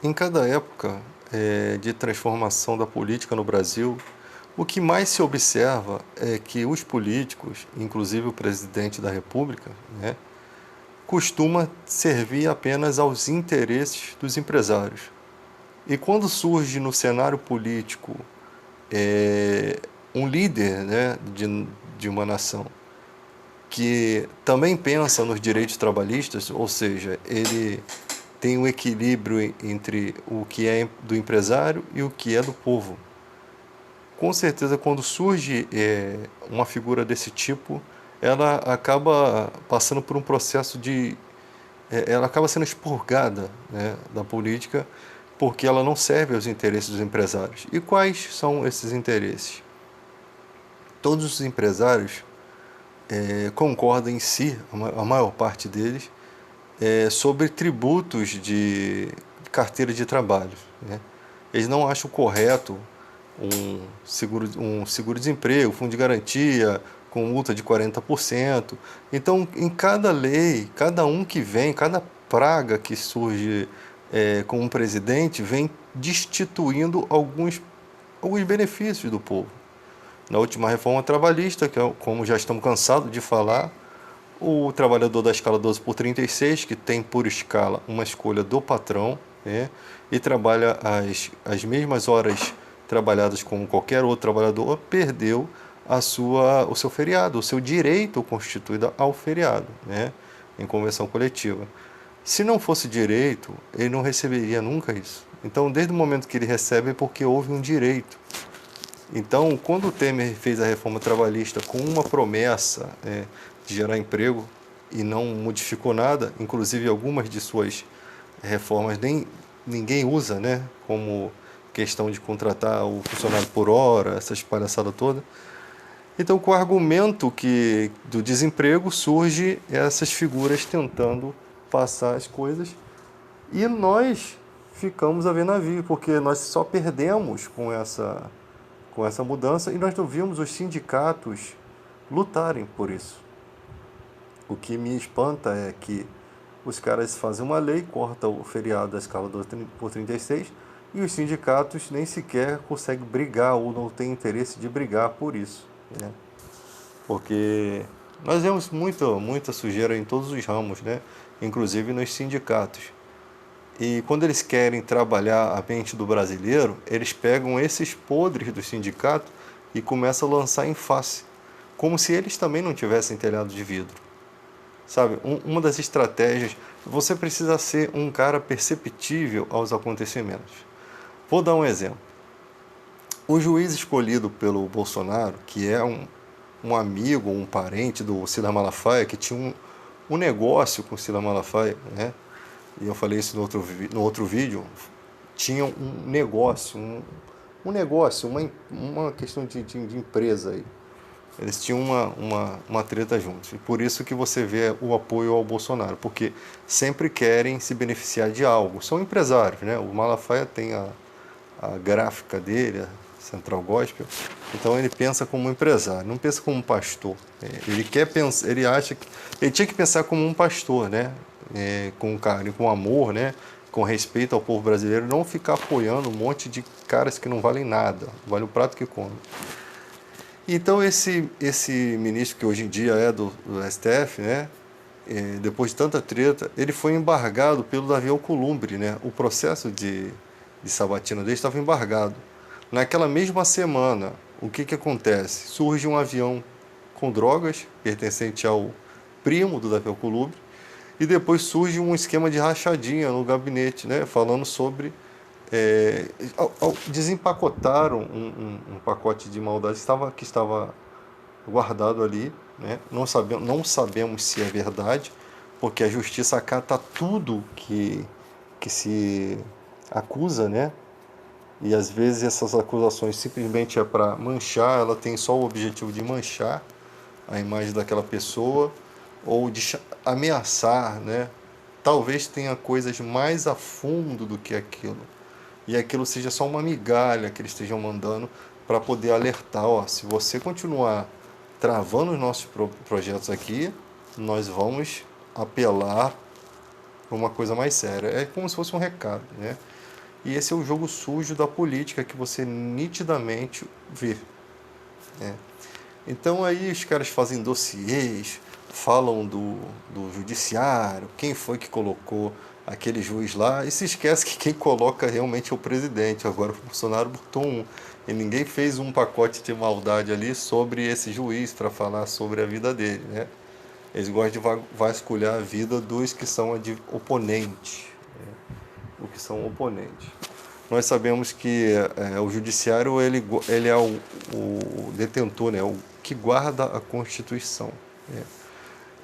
Em cada época de transformação da política no Brasil, o que mais se observa é que os políticos, inclusive o presidente da República, né, costuma servir apenas aos interesses dos empresários. E quando surge no cenário político um líder, né, de uma nação que também pensa nos direitos trabalhistas, ou seja, ele tem um equilíbrio entre o que é do empresário e o que é do povo. Com certeza, quando surge uma figura desse tipo, ela acaba passando por um processo de... ela acaba sendo expurgada, né, da política, porque ela não serve aos interesses dos empresários. E quais são esses interesses? Todos os empresários concordam em si, a maior parte deles, sobre tributos de carteira de trabalho, né? Eles não acham correto um seguro-desemprego, fundo de garantia, com multa de 40%. Então, em cada lei, cada um que vem, cada praga que surge com um presidente, vem destituindo alguns benefícios do povo. Na última reforma trabalhista, que é, como já estamos cansados de falar, o trabalhador da escala 12 por 36, que tem por escala uma escolha do patrão, né, e trabalha as mesmas horas trabalhadas como qualquer outro trabalhador, perdeu o seu feriado, o seu direito constituído ao feriado, né, em convenção coletiva. Se não fosse direito, ele não receberia nunca isso. Então, desde o momento que ele recebe, é porque houve um direito. Então, quando o Temer fez a reforma trabalhista com uma promessa de gerar emprego e não modificou nada, inclusive algumas de suas reformas ninguém usa, né, como questão de contratar o funcionário por hora, essas palhaçadas todas. Então, com o argumento que do desemprego surge essas figuras tentando passar as coisas e nós ficamos a ver navio, porque nós só perdemos com essa mudança e nós não vimos os sindicatos lutarem por isso. O que me espanta é que os caras fazem uma lei, cortam o feriado da escala 12 por 36 e os sindicatos nem sequer conseguem brigar ou não têm interesse de brigar por isso, né? Porque nós vemos muita sujeira em todos os ramos, né? Inclusive nos sindicatos. E quando eles querem trabalhar a mente do brasileiro, eles pegam esses podres do sindicato e começam a lançar em face, como se eles também não tivessem telhado de vidro. Sabe, uma das estratégias, você precisa ser um cara perceptível aos acontecimentos. Vou dar um exemplo. O juiz escolhido pelo Bolsonaro, que é um amigo, um parente do Cida Malafaia, que tinha um negócio com o Cida Malafaia, né? E eu falei isso no outro vídeo, tinha um negócio, um negócio, uma questão de empresa aí. Eles tinham uma treta juntos. E por isso que você vê o apoio ao Bolsonaro, porque sempre querem se beneficiar de algo. São empresários, né? O Malafaia tem a gráfica dele, a Central Gospel, então ele pensa como um empresário, não pensa como um pastor. Ele quer pensar, ele acha que ele tinha que pensar como um pastor, né? Com carinho, com amor, né? Com respeito ao povo brasileiro, não ficar apoiando um monte de caras que não valem nada, vale o prato que come. Então esse ministro que hoje em dia é do STF, né? Depois de tanta treta, ele foi embargado pelo Davi Alcolumbre, né? O processo de sabatina dele estava embargado. Naquela mesma semana, o que acontece? Surge um avião com drogas, pertencente ao primo do Davi Alcolumbre, e depois surge um esquema de rachadinha no gabinete, né? Falando sobre... desempacotaram um pacote de maldade que estava guardado ali, né? Não sabemos se é verdade, porque a justiça acata tudo que se acusa, né? E às vezes essas acusações simplesmente é para manchar, ela tem só o objetivo de manchar a imagem daquela pessoa ou de ameaçar, né? Talvez tenha coisas mais a fundo do que aquilo. E aquilo seja só uma migalha que eles estejam mandando para poder alertar, ó, se você continuar travando os nossos projetos aqui, nós vamos apelar para uma coisa mais séria. É como se fosse um recado, né? E esse é o jogo sujo da política que você nitidamente vê, né? Então aí os caras fazem dossiês, falam do judiciário, quem foi que colocou aquele juiz lá, e se esquece que quem coloca realmente é o presidente. Agora o Bolsonaro botou e ninguém fez um pacote de maldade ali sobre esse juiz para falar sobre a vida dele, né? Eles gostam de vasculhar a vida dos que são oponentes, o que são oponentes. Nós sabemos que o judiciário ele é o detentor, né? O que guarda a Constituição, né?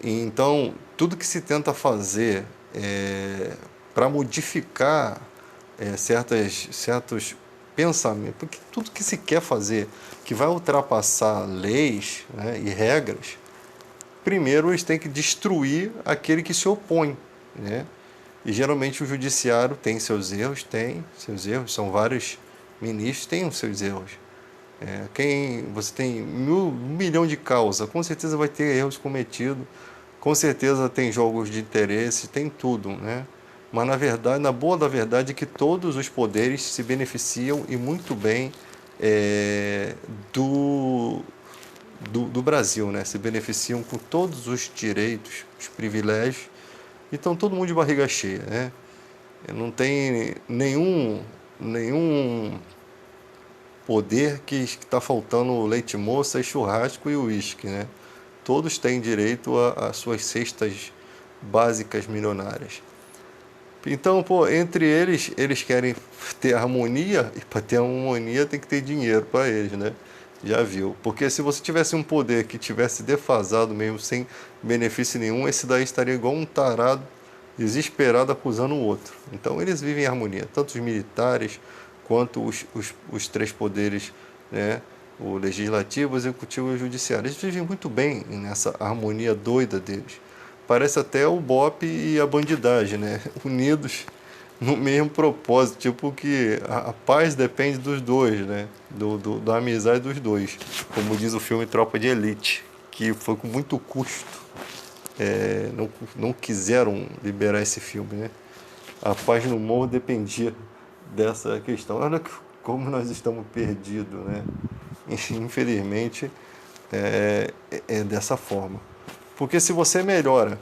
Então, tudo que se tenta fazer para modificar certos pensamentos, porque tudo que se quer fazer que vai ultrapassar leis, né, e regras, primeiro eles têm que destruir aquele que se opõe, né? E geralmente o judiciário tem seus erros, são vários ministros, têm os seus erros. Quem você tem um milhão de causas, com certeza vai ter erros cometidos, com certeza tem jogos de interesse, tem tudo, né? Mas na verdade, na boa da verdade, é que todos os poderes se beneficiam e muito bem do Brasil, né? Se beneficiam com todos os direitos, os privilégios, e estão todo mundo de barriga cheia, né? Não tem nenhum poder que está faltando leite moça e churrasco e uísque, né? Todos têm direito às suas cestas básicas milionárias. Então, pô, entre eles querem ter harmonia, e para ter harmonia tem que ter dinheiro para eles, né? Já viu? Porque se você tivesse um poder que tivesse defasado mesmo, sem benefício nenhum, esse daí estaria igual um tarado, desesperado, acusando o outro. Então eles vivem em harmonia, tanto os militares quanto os três poderes, né? O legislativo, o executivo e o judiciário. Eles vivem muito bem nessa harmonia doida deles. Parece até o BOPE e a bandidagem, né? Unidos no mesmo propósito, tipo que a paz depende dos dois, né? Da amizade dos dois, como diz o filme Tropa de Elite, que foi com muito custo, não quiseram liberar esse filme, né? A paz no morro dependia dessa questão. Olha como nós estamos perdidos, né? Infelizmente é dessa forma, porque se você melhora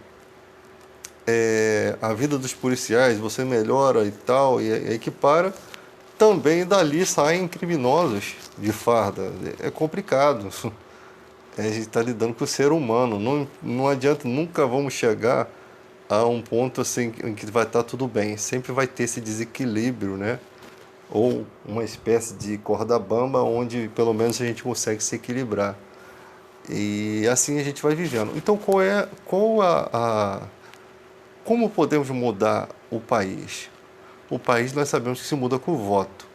a vida dos policiais, você melhora e tal, e equipara, também dali saem criminosos de farda. É complicado. A gente está lidando com o ser humano. Não adianta, nunca vamos chegar a um ponto assim em que vai estar tudo bem. Sempre vai ter esse desequilíbrio, né? Ou uma espécie de corda bamba onde pelo menos a gente consegue se equilibrar. E assim a gente vai vivendo. Então como podemos mudar o país? O país nós sabemos que se muda com o voto.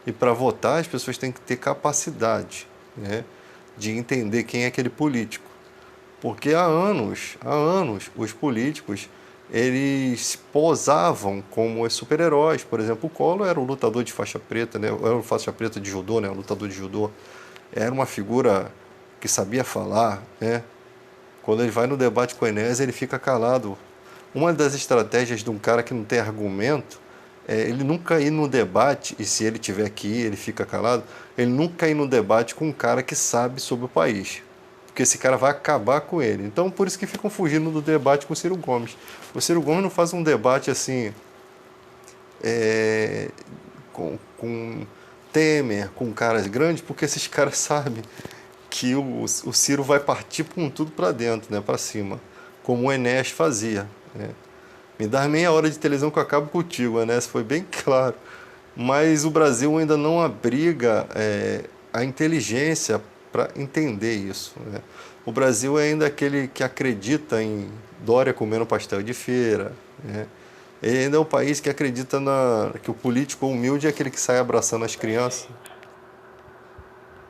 E para votar as pessoas têm que ter capacidade, né, de entender quem é aquele político. Porque há anos os políticos eles posavam como os super-heróis. Por exemplo, o Collor era um lutador de faixa preta, né? Era um faixa preta de judô, né? Um lutador de judô. Era uma figura que sabia falar, né? Quando ele vai no debate com o Enéas, ele fica calado. Uma das estratégias de um cara que não tem argumento é ele nunca ir no debate, e se ele tiver que ir, ele fica calado, ele nunca ir no debate com um cara que sabe sobre o país. Porque esse cara vai acabar com ele. Então, por isso que ficam fugindo do debate com o Ciro Gomes. O Ciro Gomes não faz um debate assim com Temer, com caras grandes, porque esses caras sabem que o Ciro vai partir com tudo para dentro, né, para cima, como o Enéas fazia, né? Me dá meia hora de televisão que eu acabo contigo, o Enéas foi bem claro. Mas o Brasil ainda não abriga a inteligência para entender isso, né? O Brasil é ainda aquele que acredita em Dória comendo pastel de feira, né? Ele ainda é um país que acredita que o político humilde é aquele que sai abraçando as crianças.